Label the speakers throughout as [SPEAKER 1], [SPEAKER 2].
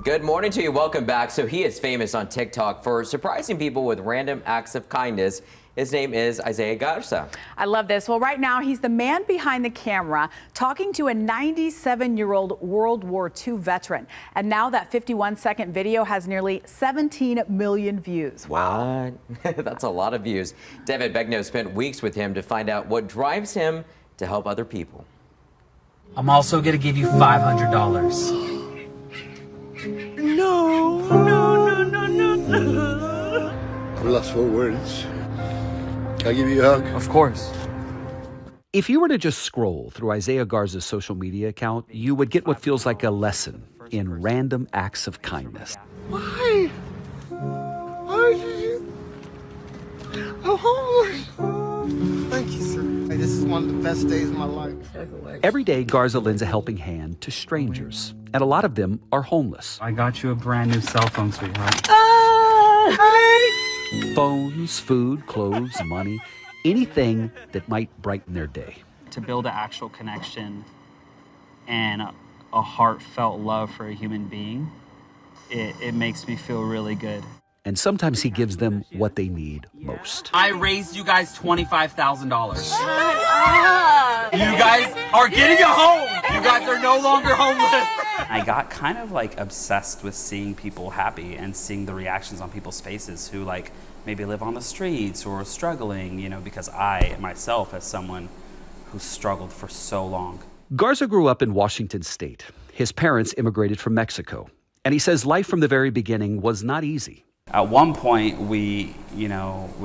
[SPEAKER 1] Good morning to you. Welcome back. So he is famous on TikTok for surprising people with random acts of kindness. His name is Isaiah Garza.
[SPEAKER 2] I love this. Well, right now he's the man behind the camera talking to a 97-year-old World War II veteran. And now that 51-second video has nearly 17 million views.
[SPEAKER 1] Wow. That's a lot of views. David Begnaud spent weeks with him to find out what drives him to help other people.
[SPEAKER 3] I'm also going to give you $500.
[SPEAKER 4] No. I'm lost for words. Can I give you a hug?
[SPEAKER 3] Of course.
[SPEAKER 5] If you were to just scroll through Isaiah Garza's social media account, you would get what feels like a lesson in random acts of kindness.
[SPEAKER 4] Why? Why did you? I'm homeless. Thank you, sir. This is one of the best days of my life.
[SPEAKER 5] Every day, Garza lends a helping hand to strangers, and a lot of them are homeless.
[SPEAKER 3] I got you a brand new cell phone, sweetheart.
[SPEAKER 5] Phones, food, clothes, money, anything that might brighten their day.
[SPEAKER 3] To build an actual connection and a heartfelt love for a human being, it makes me feel really good.
[SPEAKER 5] And sometimes he gives them what they need most.
[SPEAKER 3] I raised you guys $25,000. You guys are getting a home. You guys are no longer homeless. I got kind of like obsessed with seeing people happy and seeing the reactions on people's faces who like maybe live on the streets or struggling, you know, because I myself as someone who struggled for so long.
[SPEAKER 5] Garza grew up in Washington State. His parents immigrated from Mexico. And he says life from the very beginning was not easy.
[SPEAKER 3] At one point, we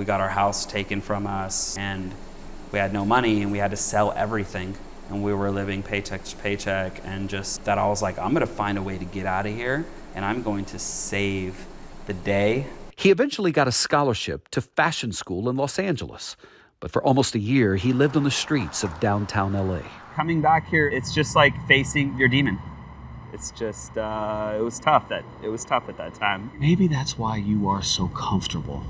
[SPEAKER 3] got our house taken from us and we had no money and we had to sell everything. And we were living paycheck to paycheck, and just that I was like, I'm gonna find a way to get out of here and I'm going to save the day.
[SPEAKER 5] He eventually got a scholarship to fashion school in Los Angeles. But for almost a year, he lived on the streets of downtown LA.
[SPEAKER 3] Coming back here, it's just like facing your demon. It's just, it was tough at that time.
[SPEAKER 6] Maybe that's why you are so comfortable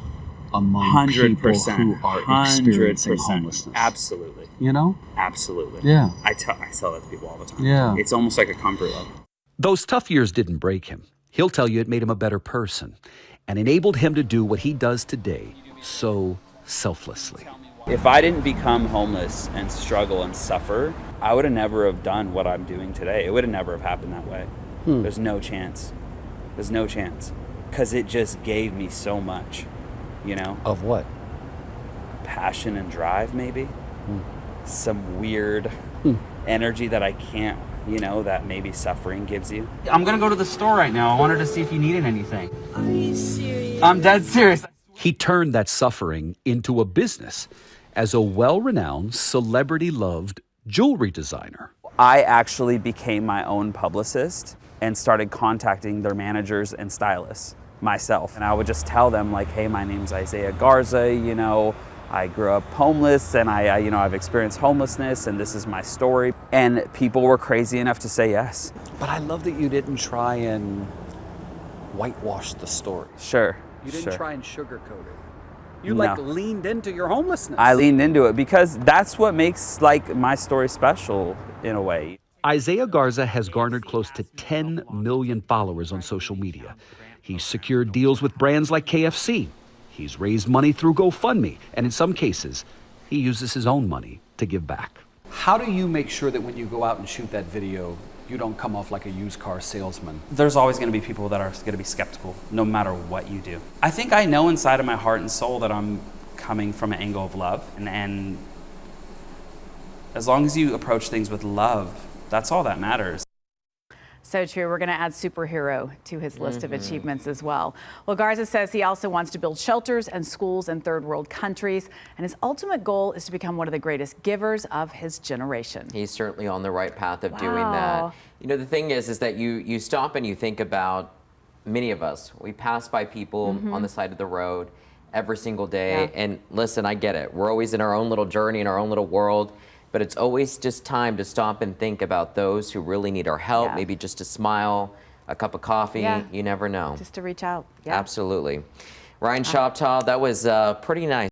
[SPEAKER 6] among people who are experiencing homelessness.
[SPEAKER 3] Absolutely.
[SPEAKER 6] You know?
[SPEAKER 3] Absolutely.
[SPEAKER 6] Yeah.
[SPEAKER 3] I tell that to people all the time.
[SPEAKER 6] Yeah.
[SPEAKER 3] It's almost like a comfort level.
[SPEAKER 5] Those tough years didn't break him. He'll tell you it made him a better person and enabled him to do what he does today so selflessly.
[SPEAKER 3] If I didn't become homeless and struggle and suffer, I would have never have done what I'm doing today. It would have never have happened that way. There's no chance. There's no chance. Because it just gave me so much, you know?
[SPEAKER 6] Of what?
[SPEAKER 3] Passion and drive, maybe. Some weird energy that I can't, that maybe suffering gives you. I'm going to go to the store right now. I wanted to see if you needed anything.
[SPEAKER 7] Are you serious?
[SPEAKER 3] I'm dead serious.
[SPEAKER 5] He turned that suffering into a business as a well-renowned, celebrity-loved jewelry designer.
[SPEAKER 3] I actually became my own publicist and started contacting their managers and stylists myself. And I would just tell them like, hey, my name's Isaiah Garza, I grew up homeless and I've experienced homelessness and this is my story. And people were crazy enough to say yes.
[SPEAKER 6] But I love that you didn't try and whitewash the story.
[SPEAKER 3] Sure.
[SPEAKER 6] You didn't try and sugarcoat it. You
[SPEAKER 3] No.
[SPEAKER 6] leaned into your homelessness.
[SPEAKER 3] I leaned into it because that's what makes my story special in a way.
[SPEAKER 5] Isaiah Garza has garnered close to 10 million followers on social media. He's secured deals with brands like KFC. He's raised money through GoFundMe, and in some cases, he uses his own money to give back.
[SPEAKER 6] How do you make sure that when you go out and shoot that video, you don't come off like a used car salesman?
[SPEAKER 3] There's always going to be people that are going to be skeptical no matter what you do. I think I know inside of my heart and soul that I'm coming from an angle of love. And as long as you approach things with love, that's all that matters.
[SPEAKER 2] So true. We're going to add superhero to his list of achievements as well. Well, Garza says he also wants to build shelters and schools in third world countries. And his ultimate goal is to become one of the greatest givers of his generation.
[SPEAKER 1] He's certainly on the right path of doing that. The thing is that you stop and you think about many of us. We pass by people on the side of the road every single day.
[SPEAKER 2] Yeah.
[SPEAKER 1] And listen, I get it. We're always in our own little journey, in our own little world. But it's always just time to stop and think about those who really need our help. Maybe just a smile, a cup of coffee. You never know.
[SPEAKER 2] Just to reach out.
[SPEAKER 1] Absolutely. Ryan Shoptaw, that was pretty nice.